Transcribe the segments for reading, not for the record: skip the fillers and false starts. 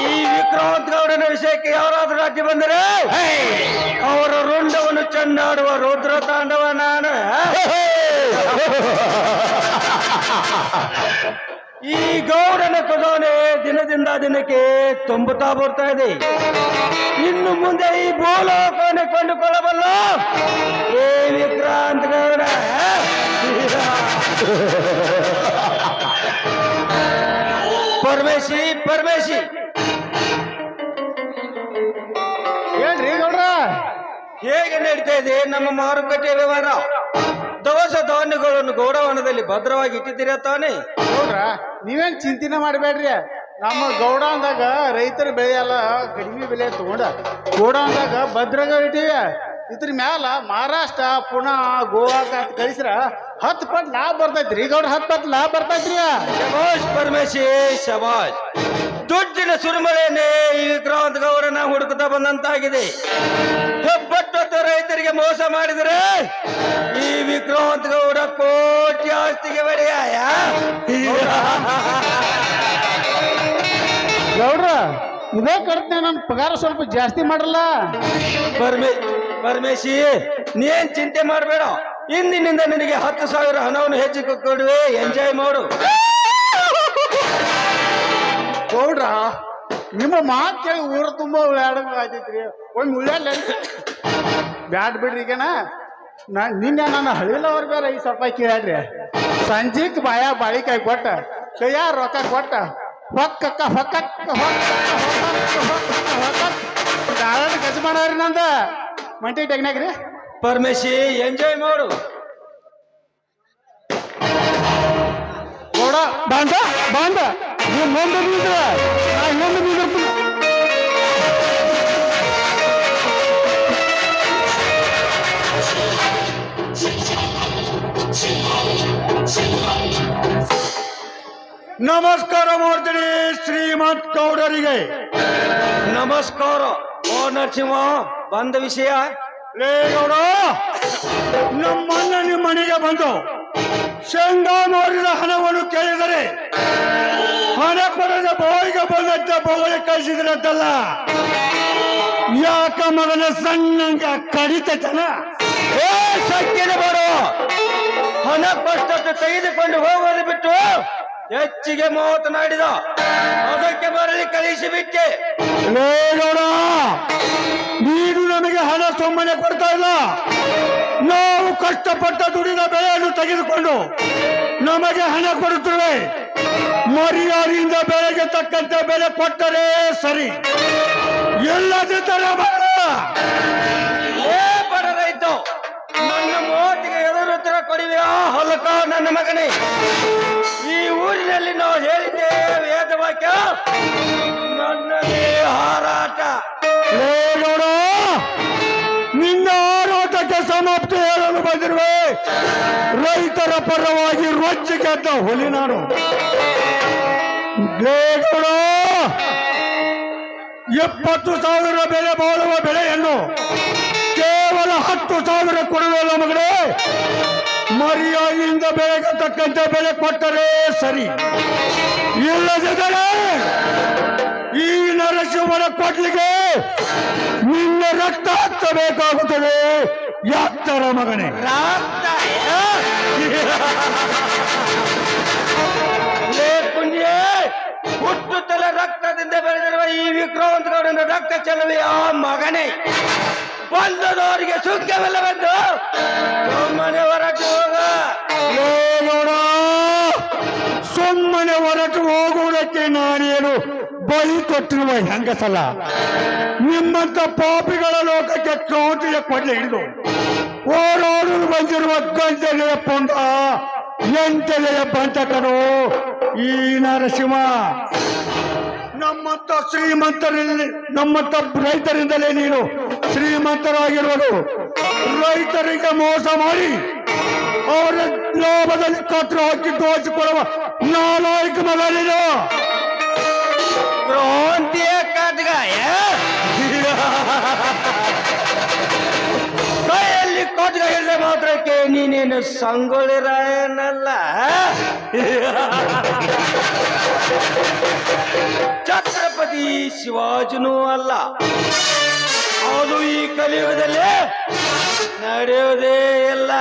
ಈ ವಿಕ್ರಾಂತ್ ಗೌಡನ ವಿಷಯಕ್ಕೆ ಯಾರಾದ್ರೂ ಅಡ್ಡಿ ಬಂದರೆ ಅವರ ರುಂಡವನ್ನು ಚೆಂಡಾಡುವ ರುದ್ರ ತಾಂಡವ ನಾನು. ಈ ಗೌಡನ ಖಜಾನೆ ದಿನದಿಂದ ದಿನಕ್ಕೆ ತುಂಬುತ್ತಾ ಬರ್ತಾ ಇದೆ. ಇನ್ನು ಮುಂದೆ ಈ ಭೂಲೋಕವನ್ನು ಕೊಂಡುಕೊಳ್ಳಬಲ್ಲ ಏ ವಿಕ್ರಾಂತ್ ಗೌಡ. ಪರಮೇಶಿ ಪರಮೇಶಿ ಏನ್ರಿ ಗೌಡ್ರ, ಹೇಗೆ ನಡೀತಾ ಇದೆ ನಮ್ಮ ಮಾರುಕಟ್ಟೆ ವ್ಯವಹಾರ? ದವಸ ಧಾನ್ಯಗಳನ್ನು ಗೋಡಾವಣದಲ್ಲಿ ಭದ್ರವಾಗಿ ಇಟ್ಟಿದ್ದೀರಾ ತಾನೆ? ಗೌಡ್ರ ನೀವೇನ್ ಚಿಂತನೆ ಮಾಡಬೇಡ್ರಿ. ನಮ್ಮ ಗೌಡಾನ್ದಾಗ ರೈತರ ಬೆಳೆ ಎಲ್ಲ ಕಡಿಮೆ ಬೆಲೆ ತಗೊಂಡ ಗೋಡಾನ್ದಾಗ ಭದ್ರಾಗ ಇಟ್ಟಿವಿ. ಇದ್ರ ಮ್ಯಾಲ ಮಹಾರಾಷ್ಟ್ರ ಪುನಃ ಗೋವಾಕ ಅಂತ ಕಳಿಸ್ರ 10 ಪಟ್ಟು ಲಾಭ ಬರ್ತೈತ್ರಿ ಗೌಡ್ರ. 10 ಪಟ್ಟು ಲಾಭ ಬರ್ತೈತ್ರಿ. ಶಬಾಷ್ ಪರಮೇಶಿ ಶಬಾಷ್. ದುಡ್ಡಿನ ಸುರಿಮಳೆಯನ್ನೇ ಈ ವಿಕ್ರಾಂತ್ ಗೌಡನ ಹುಡುಕುತ್ತಾ ಬಂದಂತಾಗಿದೆ. ಹೆಬ್ಬಟ್ಟು ರೈತರಿಗೆ ಮೋಸ ಮಾಡಿದರೆ ಈ ವಿಕ್ರಾಂತ್ ಗೌಡ ಕೋಟಿ ಆಸ್ತಿಗೆ ಬಡಿಯಾಯ. ಗೌಡ್ರ ಇದೇ ಕಡ್ತನೆ ನನ್ನ ಪಗಾರ ಸ್ವಲ್ಪ ಜಾಸ್ತಿ ಮಾಡಲ್ಲ. ಪರಮೇಶಿ ನೀನ್ ಚಿಂತೆ ಮಾಡಬೇಡ. ಇಂದಿನಿಂದ ನಿನಗೆ 10,000 ಹಣವನ್ನು ಹೆಚ್ಚಿಗೆ ಕೊಡುವೆ. ಎಂಜಾಯ್ ಮಾಡು. ಗೌಡ್ರ ನಿಮ್ಮ ಮಾತು ಕೇಳಿ ಊರ ತುಂಬ ಉಳ್ಳಾಡಂಗ ಆಯ್ತೈತ್ರಿ. ಒಂದು ಉಳ್ಳಾಡ ಬ್ಯಾಡ್ ಬಿಡ್ರಿ. ಈಗನ ನಿನ್ನೆ ನಾನು ಹಳಿಲವ್ರ ಬೇರೆ 5 ಸ್ವಲ್ಪ ಕೇಳ್ರಿ. ಸಂಜೆಕ್ ಬಾಳಿಕಾಯಿ ಕೊಟ್ಟ ಕೈಯ ರೊಕ್ಕ ಕೊಟ್ಟ ಹೊಕ್ಕಕ್ಕ ಹೊಕ್ಕಕ್ಕ ಗಜ ಮಾಡವ್ರಿ ನಂದ ಮಂಟಿ ಟೆಗ್ನಾಗ್ರಿ. ಪರಮೇಶಿ ಎಂಜಾಯ್ ಮಾಡು. ಗೌಡ ಬಾಂಧ ಬಾಂಧ ನೀವು ಮುಂದೆ ಬೀಳ್ರ ನಾ ಇನ್ನೊಂದು ಬೀಳ್ತೀನಿ. ನಮಸ್ಕಾರ ಮಾಡ್ತೀನಿ ಶ್ರೀಮಂತ್ ಗೌಡರಿಗೆ. ನಮಸ್ಕಾರ. ಓ ನರಸಿಂಹ, ಬಂದ ವಿಷಯ? ಲೇ ಗೌಡ, ನಮ್ಮನ್ನ ನಿಮ್ಮ ಮನೆಗೆ ಬಂದು ಶೇಂಗಾ ಮಾರಿದ ಹಣವನ್ನು ಕೇಳಿದರೆ ಹಣ ಕೊಡದ ಬಾಯಿಗೆ ಬಂದಂತ ಬೊಗಳಿ ಕಳಿಸಿದ್ರಂತಲ್ಲ. ಯಾಕ ಮಗನ ಸಣ್ಣಂಗ ಕಡಿತನ? ಏ ಸತ್ಯನ ಬಾರೋ, ಹಣ ಕೊಟ್ಟದ್ದು ತೆಗೆದುಕೊಂಡು ಹೋಗೋದು ಬಿಟ್ಟು ಹೆಚ್ಚಿಗೆ ಮಾತನಾಡಿದ. ಅದಕ್ಕೆ ಬರಲಿ ಕಳಿಸಿಬಿಟ್ಟೆ. ಲೇ ಗೌಡ, ನೀನು ನಮಗೆ ಹಣ ಸುಮ್ಮನೆ ಕೊಡ್ತಾ ಇಲ್ಲ. ನಾವು ಕಷ್ಟಪಟ್ಟ ದುಡಿದ ಬೆಳೆಯನ್ನು ತೆಗೆದುಕೊಂಡು ನಮಗೆ ಹಣ ಕೊಡುತ್ತೇವೆ. ಮರ್ಯಾದೆಯಿಂದ ಬೆಳೆಗೆ ತಕ್ಕಂತೆ ಬೆಲೆ ಕೊಟ್ಟರೆ ಸರಿ. ಎಲ್ಲದಿದ್ದರೆ ಬರ. ಏ ಬಡ ರೈತ, ನನ್ನ ಮಾತಿಗೆ ಎದುರುತ್ತರ ಕೊಡುವೆಯಾ ಹೊಲಕ ನನ್ನ ಮಗನೇ? ಈ ಊರಿನಲ್ಲಿ ನಾವು ಹೇಳಿದ್ದೆ ವೇದ ವಾಕ್ಯ, ನನ್ನದೇ ಹಾರಾಟ. ಲೇ ಗೌಡ, ನಿನ್ನ ಹೋರಾಟಕ್ಕೆ ಸಮಾಪ್ತಿ ಹೇಳಲು ಬಂದಿರುವೆ. ರೈತರ ಪರವಾಗಿ ರೊಚ್ಚಿಗೆ ಅಂತ ಹುಲಿ ನಾನು. ಲೇ ಗೌಡ, 70,000 ಬೆಲೆ ಬಾಳುವ ಬೆಳೆಯನ್ನು ಕೇವಲ 10,000 ಕೊಡುವ ಮಗಳೇ. ಮರ್ಯಾದೆಯಿಂದ ಬೆಳೆಗೆ ತಕ್ಕಂತೆ ಬೆಲೆ ಕೊಟ್ಟರೆ ಸರಿ. ಇಲ್ಲದಿದ್ದರೆ ಈ ನರಸಿಂಹನ ಕೊಡ್ಲಿಗೆ ನಿನ್ನ ರಕ್ತ ಹಚ್ಚಬೇಕಾಗುತ್ತದೆ. ಯಾತ್ತರ ಮಗನೇ. ಪುಣ್ಯೇ, ಹುಟ್ಟುತ್ತಲೇ ರಕ್ತದಿಂದ ಬೆಳೆದಿರುವ ಈ ವಿಕ್ರಾಂತ್ ಗೌಡನ ರಕ್ತ ಚೆಲುವೆಯ ಮಗನೇ. ಬಂದದವರಿಗೆ ಸುಖವೆಲ್ಲ ಬಂದು ಸುಮ್ಮನೆ ಹೊರಟು ಹೋಗ. ಸುಮ್ಮನೆ ಹೊರಟು ಹೋಗುವುದಕ್ಕೆ ನಾನೇನು ಬಲಿ ತೊಟ್ಟಿರುವ ಹೆಂಗಸಲ್ಲ. ನಿಮ್ಮಂತ ಪಾಪಿಗಳ ಲೋಕಕ್ಕೆ ಕ್ರಾಂತಿಯ ಕೊಡ್ಲೆ ಹಿಡಿದು ಓಡಾಡಲು ಬಂದಿರುವ ಗಂಜಲೆಯ ಪೊಂಡ ಎಂಟಲೆಯ ಬಂಟಕನು ಈ ನರಸಿಂಹ. ನಮ್ಮಂತ ಶ್ರೀಮಂತರಲ್ಲಿ ನಮ್ಮಂತ ರೈತರಿಂದಲೇ ನೀನು ಶ್ರೀಮಂತರಾಗಿರುವುದು. ರೈತರಿಗೆ ಮೋಸ ಮಾಡಿ ಅವರ ಲಾಭದಲ್ಲಿ ಕತ್ರ ಹಾಕಿ ದೋಚಿಕೊಳ್ಳುವ ನಾಲಾಯಕ ಮಗ ನೀನು. ಕ್ರಾಂತಿಯ ಕಾಟ್ಗಾಯ, ಕೈಯಲ್ಲಿ ಕಾಟ್ಗಾಯ ಇಲ್ಲದೆ ಮಾತ್ರಕ್ಕೆ ನೀನೇನು ಸಂಗೊಳ್ಳಿ ರಾಯನಲ್ಲ, ಛತ್ರಪತಿ ಶಿವಾಜಿನೂ ಅಲ್ಲ. ಅದು ಈ ಕಲಿಯುಗದಲ್ಲಿ ನಡೆಯುವುದೇ ಇಲ್ಲ.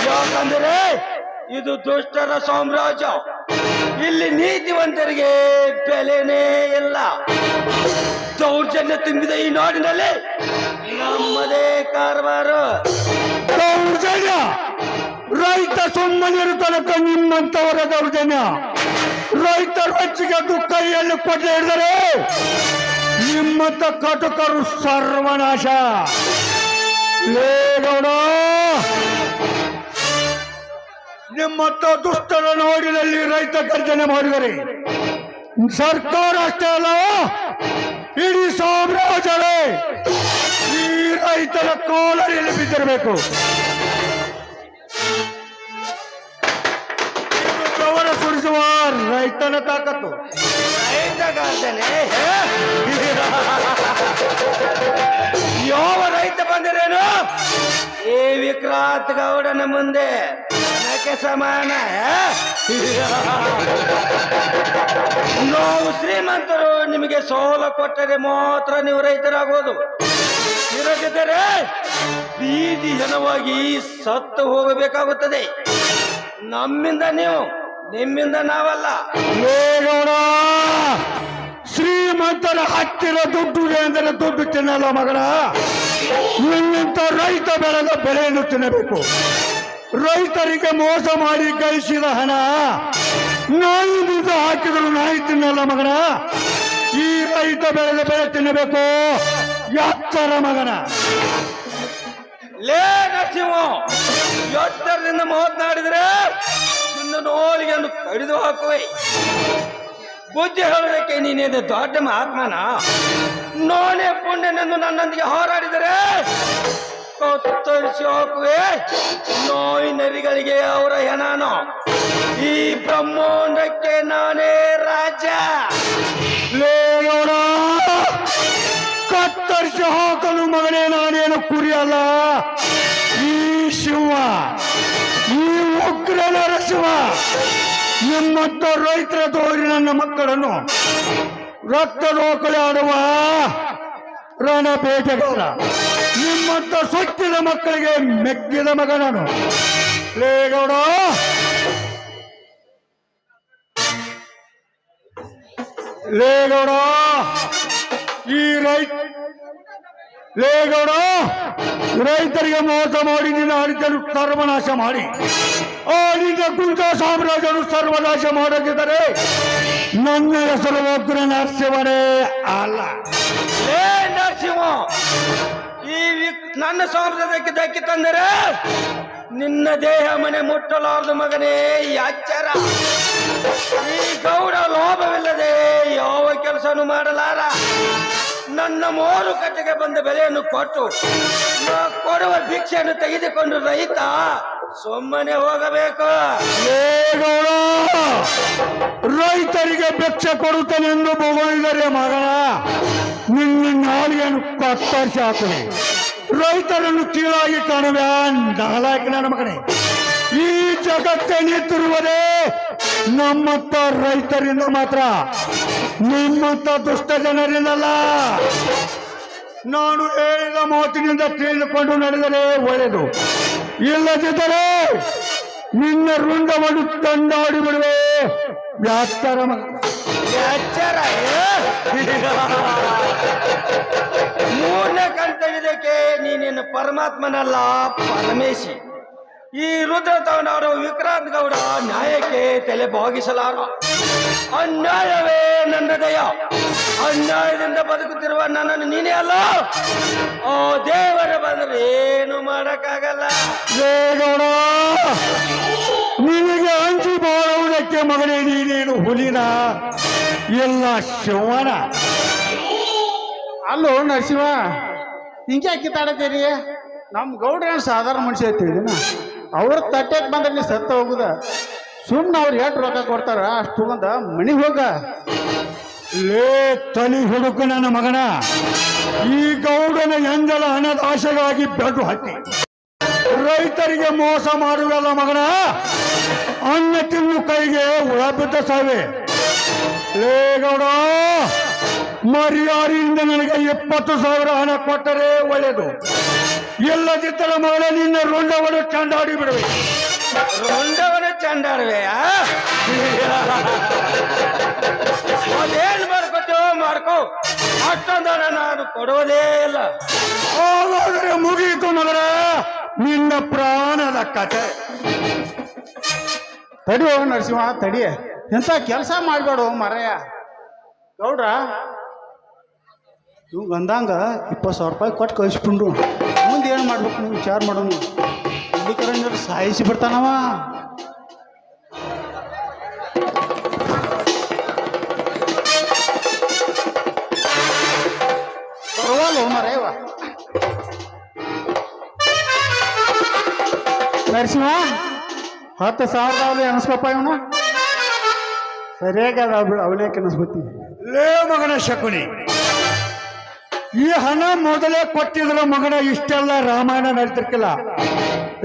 ಯಾಕಂದರೆ ಇದು ದುಷ್ಟರ ಸಾಮ್ರಾಜ್ಯ. ಇಲ್ಲಿ ನೀತಿವಂತರಿಗೆ ಬೆಲೆನೇ ಇಲ್ಲ. ದೌರ್ಜನ್ಯ ತುಂಬಿದ ಈ ನಾಡಿನಲ್ಲಿ ನಮ್ಮದೇ ಕಾರವಾರ. ದೌರ್ಜನ್ಯ ರೈತ ಸುಮ್ಮನಿರು ತನಕ ನಿಮ್ಮಂತವರ ದೌರ್ಜನ್ಯ. ರೈತರ ಹೊಚ್ಚಿಗೆ ಕೈಯಲ್ಲಿ ಕೊಟ್ಟೆ ಹಿಡಿದರೆ ನಿಮ್ಮಂತ ಕಟುಕರು ಸರ್ವನಾಶ. ಲೇಗೌಡ, ನಿಮ್ಮಂತ ದುಷ್ಟರ ನಾಡಿನಲ್ಲಿ ರೈತ ಗರ್ಜನೆ ಮಾಡಿದರೆ ಸರ್ಕಾರ ಅಷ್ಟೇ ಅಲ್ಲ, ಇಡೀ ಸಾಮ್ರಾಜ್ಯವೇ ಈ ರೈತರ ಕಾಲಡಿಯಲ್ಲಿ ಬಿದ್ದಿರಬೇಕು. ಇದು ಬೆವರ ಸುರಿಸುವ ರೈತನ ತಾಕತ್ತು. ರೈತ ಗರ್ಜನೆ ಯಾವ ರೈತ ಬಂದಿರೇನು ಈ ವಿಕ್ರಾಂತ್ ಗೌಡನ ಮುಂದೆ ನನಗೆ ಸಮಾನ. ನಾವು ಶ್ರೀಮಂತರು ನಿಮಗೆ ಸೋಲ ಕೊಟ್ಟರೆ ಮಾತ್ರ ನೀವು ರೈತರಾಗೋದು. ಇರದಿದ್ದರೆ ಬೀದಿ ಜನವಾಗಿ ಸತ್ತು ಹೋಗಬೇಕಾಗುತ್ತದೆ. ನಮ್ಮಿಂದ ನೀವು, ನಿಮ್ಮಿಂದ ನಾವಲ್ಲ. ಲೇಗೌಡ, ಶ್ರೀಮಂತರ ಹತ್ತಿರ ದುಡ್ಡು ಇದೆ ಅಂದರೆ ದುಡ್ಡು ತಿನ್ನಲ್ಲ ಮಗನ. ನಿನ್ನಂತ ರೈತ ಬೆಳೆದ ಬೆಳೆಯನ್ನು ತಿನ್ನಬೇಕು. ರೈತರಿಗೆ ಮೋಸ ಮಾಡಿ ಗಳಿಸಿದ ಹಣ ನಾಯಿನಿಂದ ಹಾಕಿದ್ರು ನಾಯಿ ತಿನ್ನಲ್ಲ ಮಗನ. ಈ ರೈತ ಬೆಳೆದ ಬೆಳೆ ತಿನ್ನಬೇಕು. ಎತ್ತರ ಮಗನ. ಲೇ ನರಸಿಂಹ, ಎತ್ತರದಿಂದ ಮಾತನಾಡಿದ್ರೆ ನಿನ್ನ ನೋಳಿಗೆಯನ್ನು ಕಡಿದು ಹಾಕುವೆ. ಬುದ್ಧಿ ಹೇಳೋದಕ್ಕೆ ನೀನೇನು ದೊಡ್ಡ ಮಹಾತ್ಮನ? ನೋನೇ ಪುಣ್ಯನೆಂದು ನನ್ನೊಂದಿಗೆ ಹೋರಾಡಿದರೆ ಕತ್ತರಿಸಿ ಹಾಕುವೆ. ನೋಯಿ ನರಿಗಳಿಗೆ ಅವರ ಹೆಣಾನು. ಈ ಬ್ರಹ್ಮಾಂಡಕ್ಕೆ ನಾನೇ ರಾಜ. ಲೇಗೌಡ, ಕತ್ತರಿಸಿ ಹಾಕಲು ಮಗನೇ ನಾನೇನು ಕುರಿಯಲ್ಲ. ಈ ಶಿವ, ಈ ಉಗ್ರ ನರಸಿಂಹ ನಿಮ್ಮಂತ ರೈತರ ತೋರಿ ನನ್ನ ಮಕ್ಕಳನ್ನು ರಕ್ತದೋಕಳಿ ಆಡುವ ರಣಬೇಟೆಗಾರ. ನಿಮ್ಮಂತ ಸೊಕ್ಕಿದ ಮಕ್ಕಳಿಗೆ ಮೆಕ್ಕಿದ ಮಗ ನಾನು. ಲೇಗೌಡ, ಲೇಗೌಡ, ಈ ಲೇಗೌಡ ರೈತರಿಗೆ ಮೋಸ ಮಾಡಿ ನಿನ್ನ ಹರಿತನು ಸರ್ವನಾಶ ಮಾಡಿ ಆಳಿದ ಕುಂಟ ಸಾಮ್ರಾಜ್ಯನು ಸರ್ವನಾಶ ಮಾಡದಿದ್ದರೆ ನನ್ನ ಹೆಸರು ಉಗ್ರ ನರಸಿಂಹನೇ ಅಲ್ಲ. ಲೇ ನರಸಿಂಹ, ಈ ನನ್ನ ಸಾಮ್ರಾಜ್ಯಕ್ಕೆ ಧಕ್ಕೆ ತಂದರೆ ನಿನ್ನ ದೇಹ ಮನೆ ಮುಟ್ಟಲಾರದು ಮಗನೇ ಈ ಅಚ್ಚರ. ಈ ಗೌಡ ಲೋಭವಿಲ್ಲದೆ ಯಾವ ಕೆಲಸನೂ ಮಾಡಲಾರ. ನನ್ನ ಮೋರು ಕಟ್ಟೆಗೆ ಬಂದ ಬೆಲೆಯನ್ನು ಕೊಟ್ಟು ಕೊಡುವ ಭಿಕ್ಷೆಯನ್ನು ತೆಗೆದುಕೊಂಡು ರೈತ ಸುಮ್ಮನೆ ಹೋಗಬೇಕು. ಲೇಗೌಡ, ರೈತರಿಗೆ ಭಿಕ್ಷೆ ಕೊಡುತ್ತೇನೆಂದು ಬೋಳಿದರೆ ಮಗನ ನಿನ್ನ ನಾಲಿಗೆಯನ್ನು ಕತ್ತರಿಸಿ ಹಾಕುವೆ. ರೈತರನ್ನು ಕೀಳಾಗಿ ಕಾಣುವೆ ನಾಲಾಯಕ ನನ್ನ ಮಗನೇ. ಈ ಜಗತ್ತೇ ನಿಂತಿರುವುದೇ ನಮ್ಮಂತ ರೈತರಿಂದ ಮಾತ್ರ, ನಿಮ್ಮಂತ ದುಷ್ಟ ಜನರಿಂದಲ್ಲ. ನಾನು ಹೇಳಿದ ಮಾತಿನಿಂದ ತಿಳಿದುಕೊಂಡು ನಡೆದರೆ ಒಳ್ಳೆಯದು. ಇಲ್ಲದಿದ್ದರೆ ನಿನ್ನ ರುಂಡವನ್ನು ತಂದಾಡಿ ಬಿಡುವೆ. ವ್ಯಾಚಾರ ಎಚ್ಚರ. ಮೂರನೇ ಕಂಠವಿದಕ್ಕೆ ನೀನೇನು ಪರಮಾತ್ಮನಲ್ಲ, ಪರಮೇಶಿ. ಈ ರುದ್ರ ತಗೊಂಡವರು ವಿಕ್ರಾಂತ್ ಗೌಡ ನ್ಯಾಯಕ್ಕೆ ತಲೆ ಬಾಗಿಸಲಾರ. ಅನ್ಯಾಯವೇ ನನ್ನ ದಯ. ಅನ್ಯಾಯದಿಂದ ಬದುಕುತ್ತಿರುವ ನನ್ನನ್ನು ನೀನೇ ಅಲ್ಲ, ಆ ದೇವರ ಬಂದರೆ ಏನು ಮಾಡಕ್ಕಾಗಲ್ಲ. ಲೇಗೌಡ, ನಿನಗೆ ಅಂಜಿ ಬಾಳುವುದಕ್ಕೆ ಮಗನೇ ನೀನೇನು ಹುಲಿನ ಎಲ್ಲ ಶಿವನ? ಅಲ್ಲೋ ನರಸಿಂಹ, ಹಿಂಗೆ ಕಿತ್ತಾಡತ್ತೀರಿ? ನಮ್ಮ ಗೌಡ್ರ ಏನು ಸಾಧಾರಣ ಮನುಷ್ಯ ಐತಿದಿನ? ಅವ್ರ ತಟ್ಟೆಗೆ ಬಂದ್ರೆ ನೀ ಸತ್ತ ಹೋಗುದ. ಸುಮ್ಮನೆ ಅವ್ರು ಎಷ್ಟು ರೊಕ್ಕ ಕೊಡ್ತಾರ ಅಷ್ಟು ಬಂದ ಮನೆಗೆ ಹೋಗ. ಲೇ ತನಿ ಹುಡುಕು ನನ್ನ ಮಗನ. ಈ ಗೌಡನ ಎಂಜಲ ಹಣದ ಆಶೆಗಾಗಿ ಬೆಟ್ಟು ಹತ್ತಿ ರೈತರಿಗೆ ಮೋಸ ಮಾಡುವಲ್ಲ ಮಗನ. ಅನ್ನ ತಿನ್ನು ಕೈಗೆ ಹುಳ ಬಿದ್ದ ಸಾವೆ. ಲೇ ಗೌಡ, ಮರ್ಯಾದೆಯಿಂದ ನನಗೆ 20,000 ಹಣ ಕೊಟ್ಟರೆ ಒಳ್ಳೆಯದು. ಇಲ್ಲದಿದ್ದರೆ ಮಗಳ ನಿನ್ನ ರುಂಡವನ್ನು ಚಂಡಾಡಿ ಬಿಡುವೆ. ರುಂಡವನ ಚಂಡಾಡುವೆ. ಅದೇನು ಮಾಡ್ಕೊತೀವೋ ಮಾಡ್ಕೋ, ಅಷ್ಟೊಂದರ ನಾನು ಕೊಡುವುದೇ ಇಲ್ಲ. ಹಾಗಾದರೆ ಮುಗಿಯಿತು ಮಗನ ನಿನ್ನ ಪ್ರಾಣದ ಕತೆ. ತಡಿಯೋ ನರಸಿಂಹ ತಡಿ, ಎಂತ ಕೆಲಸ ಮಾಡ್ಬೇಡು ಮರಯ್ಯ. ಗೌಡ್ರ ಇವ್ ಅಂದಂಗ 20,000 ರೂಪಾಯಿ ಕೊಟ್ಟು ಕಳಿಸ್ಬಿಂಡು. ಮುಂದೆ ಏನು ಮಾಡ್ಬೇಕು ನೀವು ವಿಚಾರ ಮಾಡೋಣ. ಇಲ್ಲಿ ಕರೆ ಸಾಯಿಸಿ ಬಿಡ್ತಾನವ. ಬರುವಲ್ಲ ಮರಯ್ಯವ. ನರಸಿಂಹ 10,000 ಅನಿಸ್ಕೊಪ್ಪ ಇವನು. ಸರಿಯಾಗಿ ಬಿಡು, ಅವನೇ ಕನಸ್ಬತ್ತಿ. ಲೇ ಮಗನ ಶಕುನಿ, ಈ ಹಣ ಮೊದಲೇ ಕೊಟ್ಟಿದ್ರ ಮಗನ ಇಷ್ಟೆಲ್ಲ ರಾಮಾಯಣ ನಡೀತಿರ್ಕಿಲ್ಲ.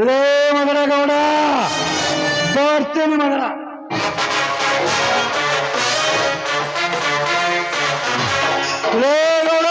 ಲೇ ಮಗನ ಗೌಡ, ಬರ್ತೀನಿ ಮಗನ. ಲೇ ಗೌಡ,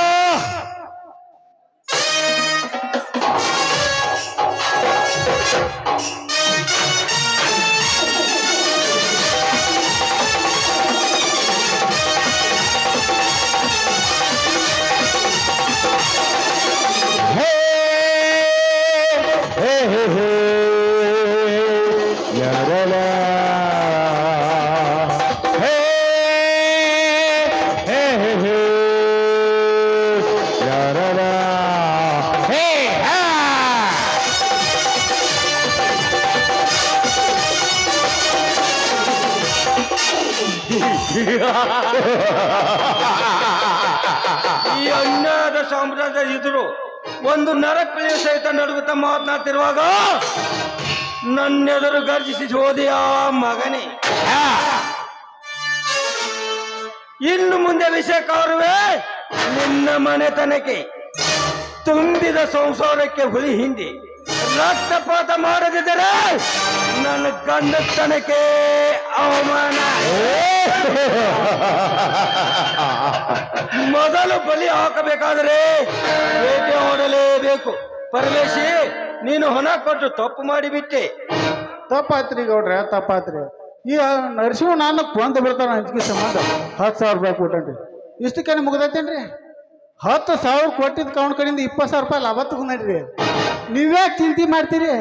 ಈ ಅನ್ಯಾಯದ ಸಾಮ್ರಾಜ್ಯ ಇದ್ರು ಒಂದು ನರಪಿಳಿ ಸಹಿತ ನಡುಗುತ್ತಾ ಮಾತನಾಡ್ತಿರುವಾಗ ನನ್ನೆದುರು ಗರ್ಜಿಸಿ ಹೋದೆಯ ಮಗನೇ. ಇನ್ನು ಮುಂದೆ ವಿಷಯ ಕಾರುವೆ ನಿನ್ನ ಮನೆತನಕ್ಕೆ. ತುಂಬಿದ ಸಂಸಾರಕ್ಕೆ ಹುಲಿ ಹಿಂಡಿ ರಕ್ತಪಾತ ಮಾಡದಿದ್ದರೆ ನನ್ನ ಗಂಡತನಕ್ಕೆ ಅವಮಾನ. ಮೊದಲು ಬಲಿ ಹಾಕಬೇಕಾದರೆ ಬೇಟೆ ಓಡಲೇಬೇಕು. ಪರಮೇಶಿ, ನೀನು ಹೊಣ ಕೊಟ್ಟು ತಪ್ಪು ಮಾಡಿಬಿಟ್ಟೆ. ತಪ್ಪಾತ್ರಿ ಗೌಡ್ರೆ, ತಪ್ಪಾತ್ರಿ. ಈ ನರಸಿಂಹ ನಾನು ಕೊಂದು ಬಿಡ್ತಾನ ಅಂಜಿಕೆ ಸಂಬಂಧ 10,000 ರೂಪಾಯಿ ಕೊಟ್ಟನ್ರಿ. ಇಷ್ಟಕ್ಕೆ ಮುಗ್ದೈತೇನ್ರಿ? 10,000 ಕೊಟ್ಟಿದ್ದು ಕೌಂಟ್ ಕಡೆಯಿಂದ 20,000 ರೂಪಾಯಿ ಲಾಭ ತಗೊಂಡ್ರಿ. ನೀವ್ಯಾಕೆ ಚಿಂತೆ ಮಾಡ್ತೀರಿ?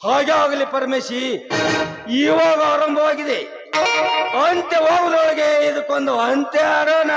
ಹಾಗೆ ಆಗಲಿ ಪರಮೇಶಿ, ಇವಾಗ ಆರಂಭವಾಗಿದೆ. ಅಂತ್ಯ ಹೋಗುವುದೊಳಗೆ ಇದಕ್ಕೊಂದು ಅಂತ್ಯ ಆಡೋಣ.